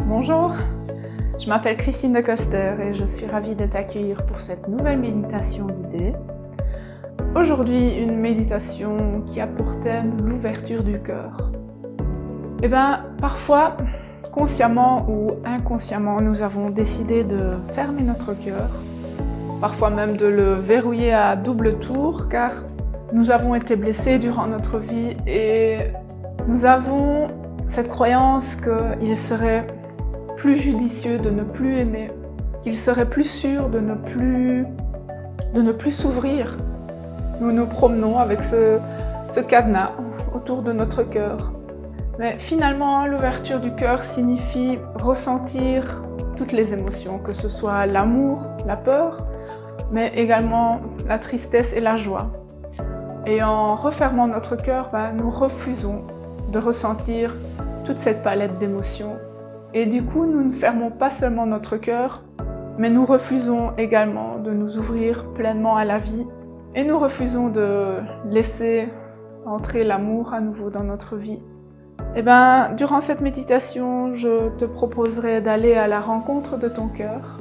Bonjour, je m'appelle Christine de Coster et je suis ravie de t'accueillir pour cette nouvelle méditation guidée. Aujourd'hui, une méditation qui a pour thème l'ouverture du cœur. Parfois, consciemment ou inconsciemment, nous avons décidé de fermer notre cœur, parfois même de le verrouiller à double tour, car nous avons été blessés durant notre vie et nous avons cette croyance qu'il serait plus judicieux de ne plus aimer, qu'il serait plus sûr de ne plus s'ouvrir. Nous nous promenons avec ce cadenas autour de notre cœur. Mais finalement, l'ouverture du cœur signifie ressentir toutes les émotions, que ce soit l'amour, la peur, mais également la tristesse et la joie. Et en refermant notre cœur, nous refusons de ressentir toute cette palette d'émotions. Et du coup, nous ne fermons pas seulement notre cœur, mais nous refusons également de nous ouvrir pleinement à la vie. Et nous refusons de laisser entrer l'amour à nouveau dans notre vie. Durant cette méditation, je te proposerai d'aller à la rencontre de ton cœur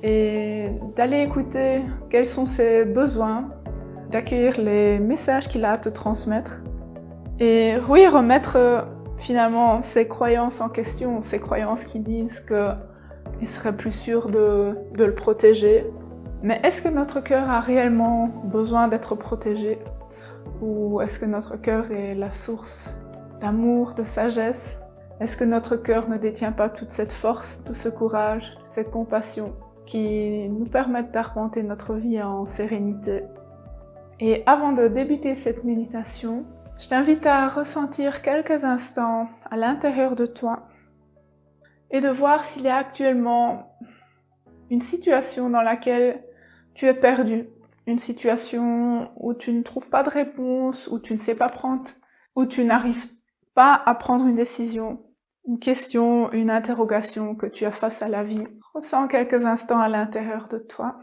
et d'aller écouter quels sont ses besoins, d'accueillir les messages qu'il a à te transmettre et oui, remettre finalement ces croyances en question, ces croyances qui disent qu'il serait plus sûr de le protéger. Mais est-ce que notre cœur a réellement besoin d'être protégé? Ou est-ce que notre cœur est la source d'amour, de sagesse? Est-ce que notre cœur ne détient pas toute cette force, tout ce courage, cette compassion qui nous permettent d'arpenter notre vie en sérénité? Et avant de débuter cette méditation, je t'invite à ressentir quelques instants à l'intérieur de toi et de voir s'il y a actuellement une situation dans laquelle tu es perdu, une situation où tu ne trouves pas de réponse, où tu ne sais pas prendre, où tu n'arrives pas à prendre une décision, une question, une interrogation que tu as face à la vie. Ressens quelques instants à l'intérieur de toi.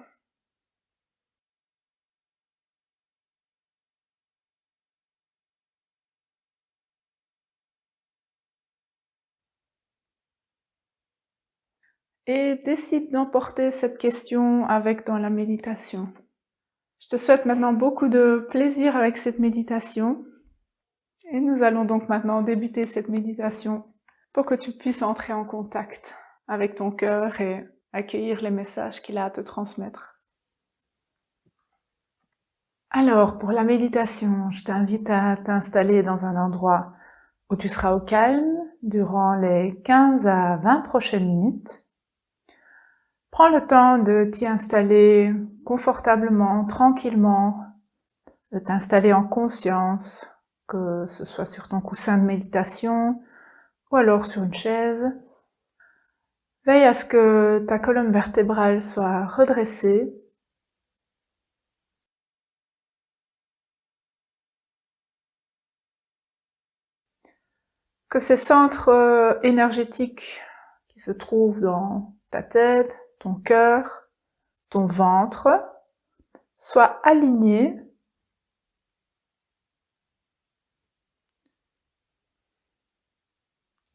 Et décide d'emporter cette question avec dans la méditation. Je te souhaite maintenant beaucoup de plaisir avec cette méditation. Et nous allons donc maintenant débuter cette méditation pour que tu puisses entrer en contact avec ton cœur et accueillir les messages qu'il a à te transmettre. Alors, pour la méditation, je t'invite à t'installer dans un endroit où tu seras au calme durant les 15 à 20 prochaines minutes. Prends le temps de t'y installer confortablement, tranquillement, de t'installer en conscience, que ce soit sur ton coussin de méditation ou alors sur une chaise. Veille à ce que ta colonne vertébrale soit redressée. Que ces centres énergétiques qui se trouvent dans ta tête, ton cœur, ton ventre, soient alignés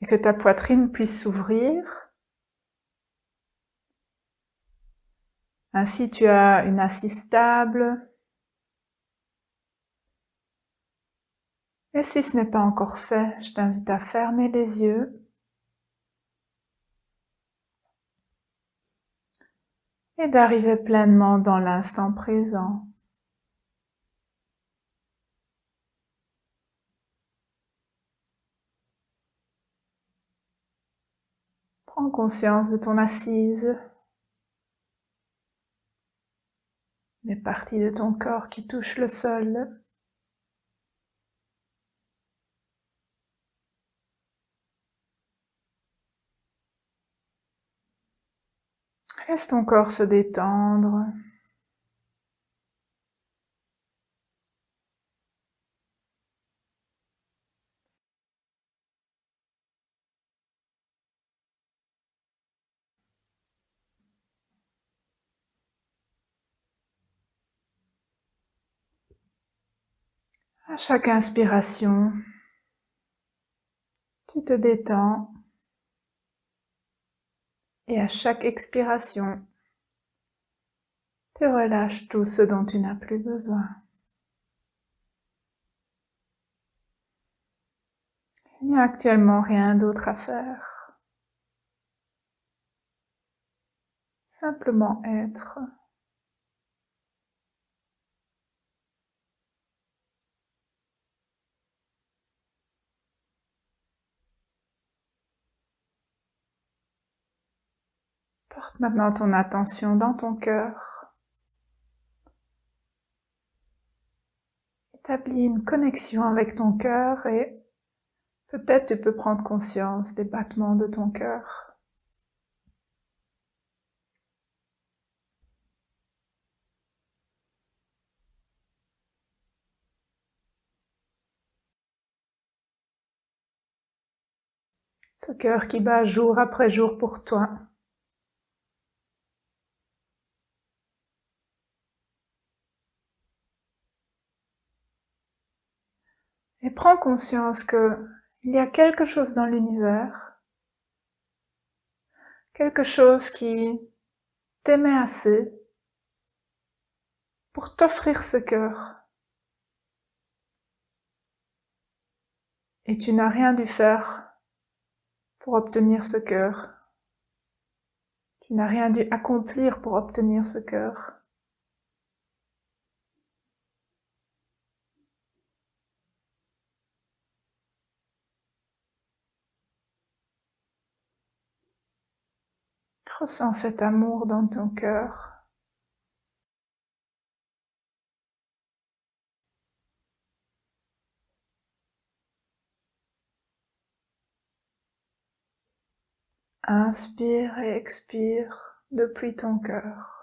et que ta poitrine puisse s'ouvrir. Ainsi, tu as une assise stable. Et si ce n'est pas encore fait, je t'invite à fermer les yeux et d'arriver pleinement dans l'instant présent. Prends conscience de ton assise, des parties de ton corps qui touchent le sol. Laisse ton corps se détendre. À chaque inspiration, tu te détends. Et à chaque expiration, tu relâches tout ce dont tu n'as plus besoin. Il n'y a actuellement rien d'autre à faire. Simplement être. Porte maintenant ton attention dans ton cœur. Établis une connexion avec ton cœur et peut-être tu peux prendre conscience des battements de ton cœur. Ce cœur qui bat jour après jour pour toi. Et prends conscience qu'il y a quelque chose dans l'univers, quelque chose qui t'aimait assez pour t'offrir ce cœur. Et tu n'as rien dû faire pour obtenir ce cœur. Tu n'as rien dû accomplir pour obtenir ce cœur. Ressens cet amour dans ton cœur. Inspire et expire depuis ton cœur.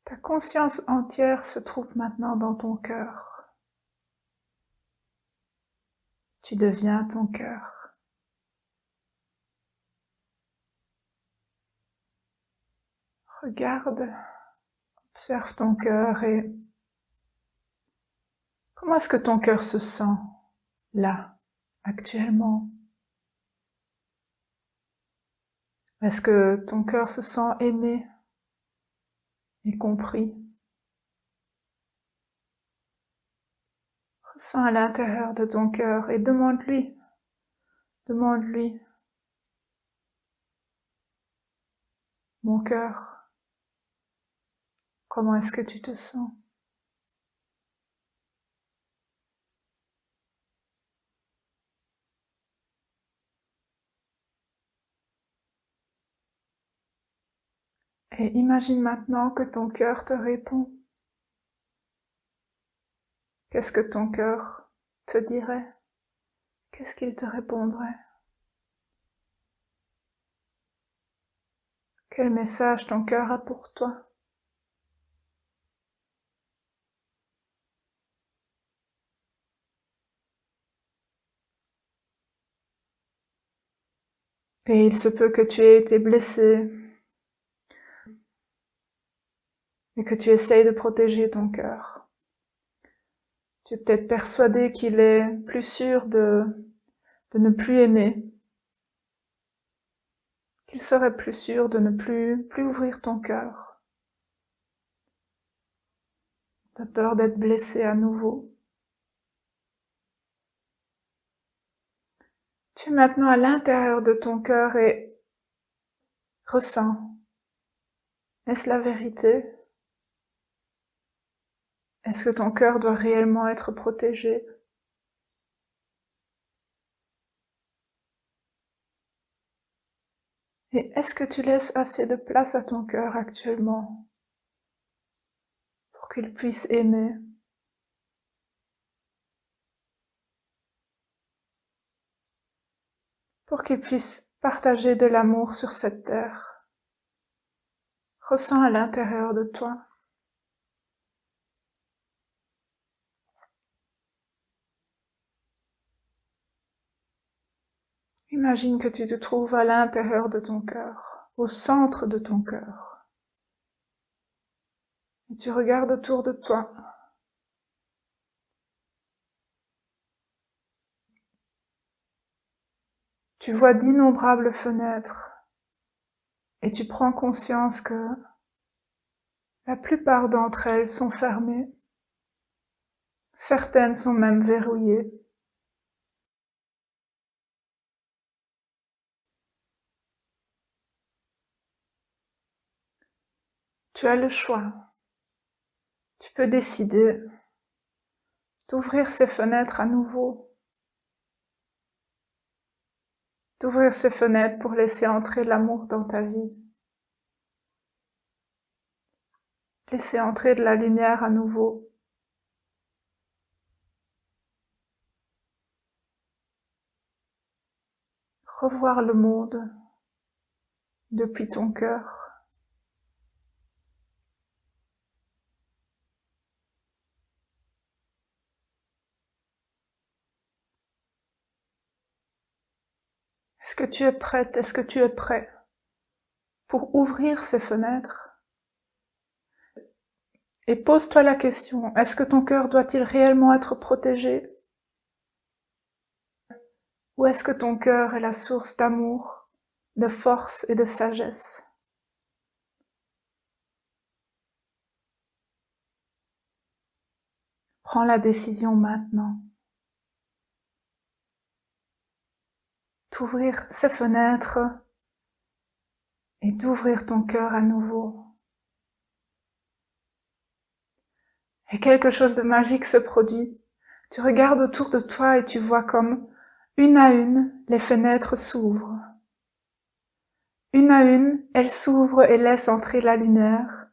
Ta conscience entière se trouve maintenant dans ton cœur. Tu deviens ton cœur. Regarde, observe ton cœur et comment est-ce que ton cœur se sent là, actuellement? Est-ce que ton cœur se sent aimé et compris? Ressens à l'intérieur de ton cœur et demande-lui, mon cœur, comment est-ce que tu te sens? Et imagine maintenant que ton cœur te répond. Qu'est-ce que ton cœur te dirait? Qu'est-ce qu'il te répondrait? Quel message ton cœur a pour toi? Et il se peut que tu aies été blessé et que tu essayes de protéger ton cœur. Tu es peut-être persuadé qu'il est plus sûr de ne plus aimer, qu'il serait plus sûr de ne plus ouvrir ton cœur. Tu as peur d'être blessé à nouveau. Tu es maintenant à l'intérieur de ton cœur et ressens. Est-ce la vérité? Est-ce que ton cœur doit réellement être protégé? Et est-ce que tu laisses assez de place à ton cœur actuellement pour qu'il puisse aimer? Pour qu'il puisse partager de l'amour sur cette terre. Ressens à l'intérieur de toi. Imagine que tu te trouves à l'intérieur de ton cœur, au centre de ton cœur. Et tu regardes autour de toi. Tu vois d'innombrables fenêtres et tu prends conscience que la plupart d'entre elles sont fermées. Certaines sont même verrouillées. Tu as le choix. Tu peux décider d'ouvrir ces fenêtres à nouveau. D'ouvrir ces fenêtres pour laisser entrer l'amour dans ta vie. Laisser entrer de la lumière à nouveau. Revoir le monde depuis ton cœur. Est-ce que tu es prête? Est-ce que tu es prêt pour ouvrir ces fenêtres? Et pose-toi la question, est-ce que ton cœur doit-il réellement être protégé? Ou est-ce que ton cœur est la source d'amour, de force et de sagesse? Prends la décision maintenant d'ouvrir ces fenêtres et d'ouvrir ton cœur à nouveau. Et quelque chose de magique se produit. Tu regardes autour de toi et tu vois comme, une à une, les fenêtres s'ouvrent. Une à une, elles s'ouvrent et laissent entrer la lumière.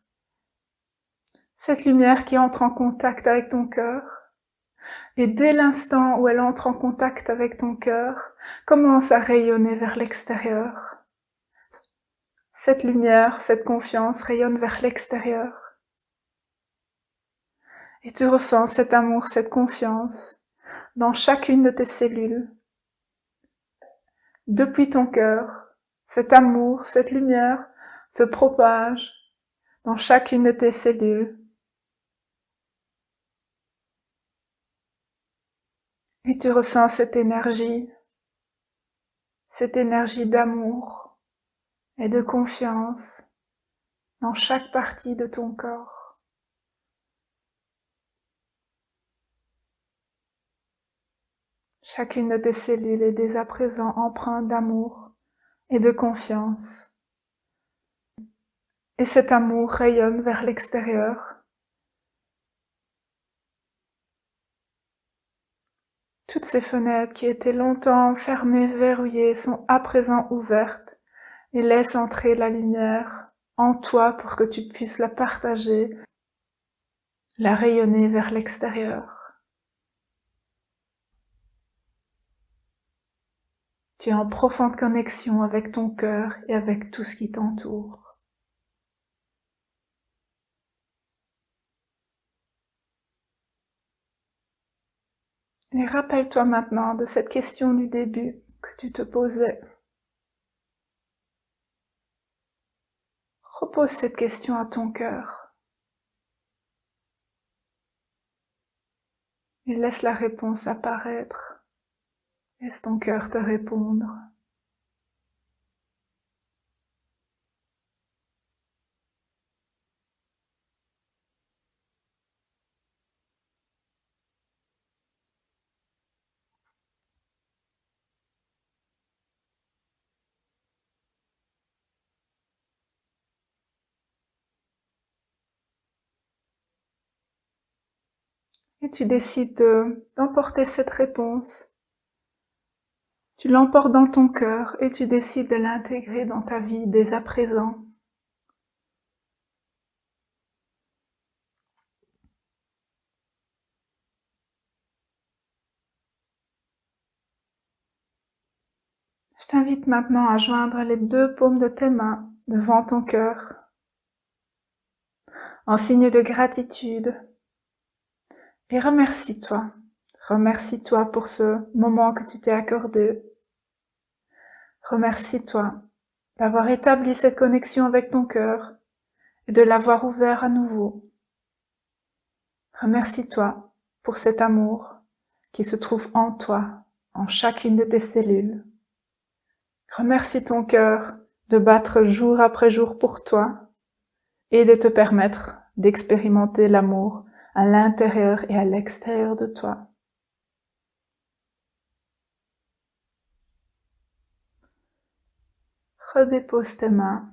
Cette lumière qui entre en contact avec ton cœur. Et dès l'instant où elle entre en contact avec ton cœur, commence à rayonner vers l'extérieur. Cette lumière, cette confiance rayonne vers l'extérieur. Et tu ressens cet amour, cette confiance dans chacune de tes cellules. Depuis ton cœur, cet amour, cette lumière se propage dans chacune de tes cellules. Et tu ressens cette énergie d'amour et de confiance dans chaque partie de ton corps. Chacune de tes cellules est dès à présent empreinte d'amour et de confiance. Et cet amour rayonne vers l'extérieur. Toutes ces fenêtres qui étaient longtemps fermées, verrouillées, sont à présent ouvertes et laissent entrer la lumière en toi pour que tu puisses la partager, la rayonner vers l'extérieur. Tu es en profonde connexion avec ton cœur et avec tout ce qui t'entoure. Et rappelle-toi maintenant de cette question du début que tu te posais. Repose cette question à ton cœur et laisse la réponse apparaître. Laisse ton cœur te répondre. Et tu décides d'emporter cette réponse. Tu l'emportes dans ton cœur et tu décides de l'intégrer dans ta vie dès à présent. Je t'invite maintenant à joindre les deux paumes de tes mains devant ton cœur, en signe de gratitude. Et remercie-toi. Remercie-toi pour ce moment que tu t'es accordé. Remercie-toi d'avoir établi cette connexion avec ton cœur et de l'avoir ouvert à nouveau. Remercie-toi pour cet amour qui se trouve en toi, en chacune de tes cellules. Remercie ton cœur de battre jour après jour pour toi et de te permettre d'expérimenter l'amour à l'intérieur et à l'extérieur de toi. Redépose tes mains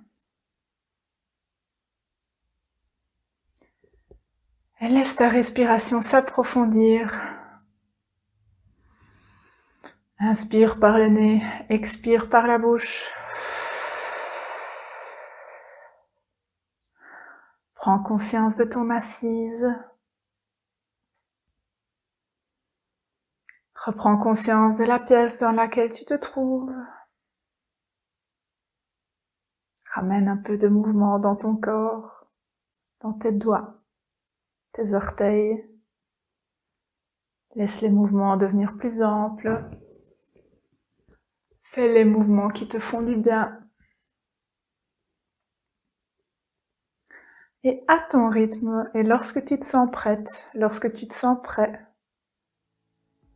et laisse ta respiration s'approfondir. Inspire par le nez, expire par la bouche. Prends conscience de ton assise. Reprends conscience de la pièce dans laquelle tu te trouves. Ramène un peu de mouvement dans ton corps, dans tes doigts, tes orteils. Laisse les mouvements devenir plus amples. Fais les mouvements qui te font du bien. Et à ton rythme, et lorsque tu te sens prête, lorsque tu te sens prêt,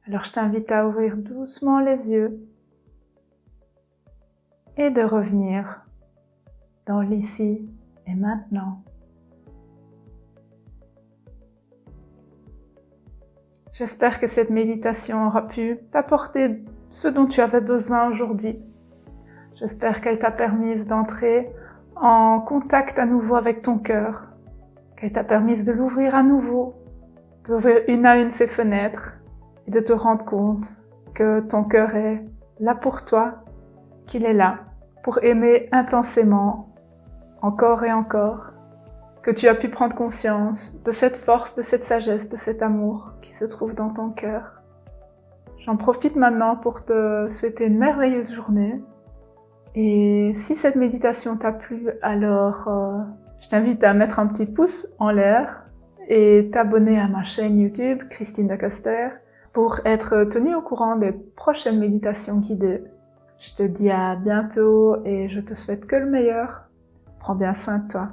alors je t'invite à ouvrir doucement les yeux et de revenir dans l'ici et maintenant. J'espère que cette méditation aura pu t'apporter ce dont tu avais besoin aujourd'hui. J'espère qu'elle t'a permis d'entrer en contact à nouveau avec ton cœur, qu'elle t'a permis de l'ouvrir à nouveau, d'ouvrir une à une ses fenêtres et de te rendre compte que ton cœur est là pour toi, qu'il est là pour aimer intensément, encore et encore, que tu as pu prendre conscience de cette force, de cette sagesse, de cet amour qui se trouve dans ton cœur. J'en profite maintenant pour te souhaiter une merveilleuse journée. Et si cette méditation t'a plu, alors je t'invite à mettre un petit pouce en l'air et t'abonner à ma chaîne YouTube, Christine Dacaster, pour être tenu au courant des prochaines méditations guidées. Je te dis à bientôt et je te souhaite que le meilleur. Prends bien soin de toi.